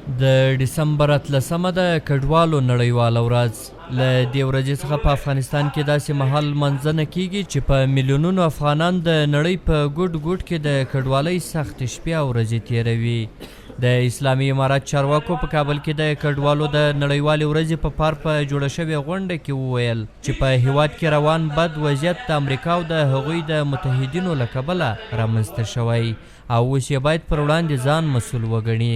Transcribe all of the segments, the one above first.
د ډسمبر 13 د کډوالو نړیواله ورځ. له دې ورځې څخه په افغانستان کې داسې مهال منځنه کیږي چې په میلیونونو افغانان د نړۍ په ګوټ ګوټ کې د کډوالۍ سختې شپې او ورځې تیروي. د اسلامي امارات چارواکو په کابل کې د کډوالو د نړیوالې ورځې په پار په جوړه شوې غونډه کې وویل چې په هیواد کې روان بد وضعیت د امریکا او د هغوی د متحدینو له کبله رامنځته شوی او اوس یې باید پر وړاندې ځان مسؤل وګڼي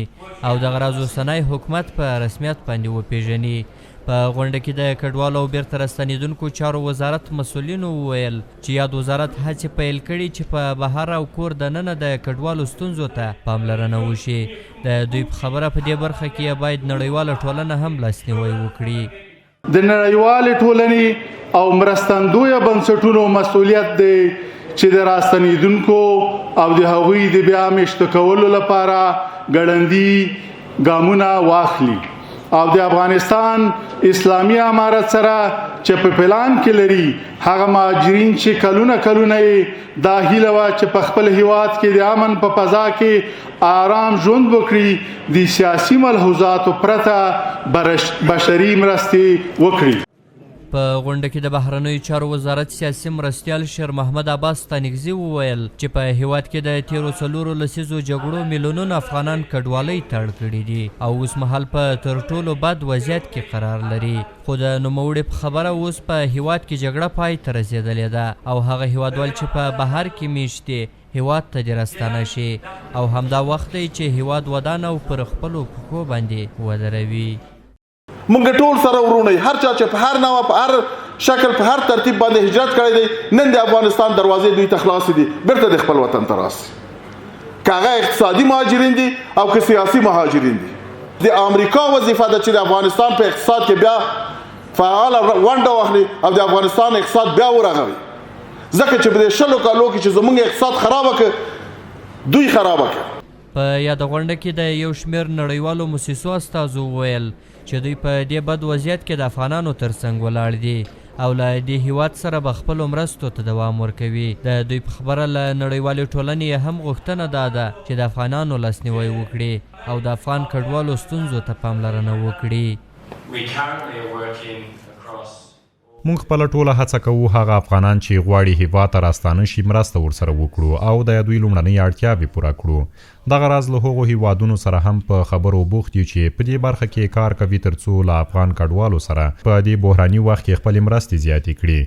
او دغه راز اوسنی حکومت په رسمیت باندې وپیژني. په غونډه کې د کډوالو او بیرته راستنېدونکو چارو وزارت مسؤلینو وویل چې یاد وزارت هڅې پیل کړي چې په بهر او کور دننه د کډوالو ستونزو ته پاملرنه وشي. د دوی په خبره په دې برخه کې باید نړیواله ټولنه هم لاسنیوی وکړي. د نړیوالې ټولنې او مرستندویه بنسټونو مسؤلیت دی چې د راستنېدونکو او د هغوی د بیا مېشته کولو لپاره ګړندي ګامونه واخلي او د افغانستان اسلامي امارت سره چې په پلان کې لري هغه مهاجرین چې کلونه یې دا هیله وه چې په خپل هیواد کې د امن په فضا کې آرام ژوند وکړي د سیاسي ملحوظاتو پرته بشري مرستې وکړي. په غونډه کې د بهرنیو چارو وزارت سیاسي مرستیال شیر محمد عباس ستانکزي وویل چې په هیواد کې د تیرو 4 لسیزو جګړو میلیونونه افغانان کډوالۍ ته اړ کړي دي او اوس مهال په تر ټولو بد وضعیت کې قرار لري. خو د نوموړي په خبره اوس په هیواد کې جګړه پای ته رسېدلې ده او هغه هیوادوال چې په بهر کې میشت دي هیواد ته دې راستانه شي او همدا وخت دی چې هیواد ودان او پر خپلو پښو باندې ودروي. مونږ ټول سره ورونه هر چا چې په هر نوع په هر شکل په هر ترتیب باندې هجرت کړی دی نن د افغانستان دروازې دوی ته خلاصې دي بیرته د خپل وطن ته راسي. که هغه اقتصادي مهاجرین دي او که سیاسي مهاجرین دي. د امریکا وظیفه ده چې د افغانستان په اقتصاد کې بیا فعاله ونډه واخلي او د افغانستان اقتصاد بیا ورغوي ځکه چې په دې 20 کالو کې چې زموږ اقتصاد خرابه کړ دوی خرابه کړ. په یاده غونډه کې د یو شمېر نړیوالو موسسو استازو وویل چې دوی په دې بد وضعیت کې د افغانانو ترڅنګ ولاړ دي او له دې هیواد سره به خپلو مرستو ته دوام ورکوي. د دوی په خبره له نړیوالې ټولنې هم غوښتنه دا ده چې د افغانانو لاسنیوی وکړي او د افغان کډوالو ستونزو ته پاملرنه وکړي. مونږ خپله ټوله هڅه کوو هغه افغانان چې غواړي هیواد ته راستانه شي مرسته ورسره وکړو او د دوی لومړنۍ اړتیاوې پوره کړو. دغه راز له هغو هیوادونو سره هم په خبرو بوخت یو چې په دې برخه کې کار کوي ترڅو له افغان کډوالو سره په دې بحراني وخت کې خپلې مرستې زیاتې کړي.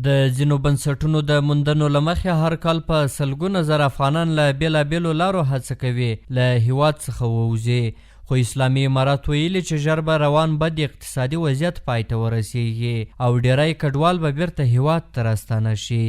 د ځینو بنسټونو د موندنو له مخې هر کال په سلګونه زره افغانان له بېلابېلو لارو هڅه کوي له هیواد څخه ووځي. خو اسلامي امارات ویلي چې ژر به روان بد اقتصادي وضعیت پای ته ورسیږي او ډیری کډوال به بیرته هیواد ته راستانه شي.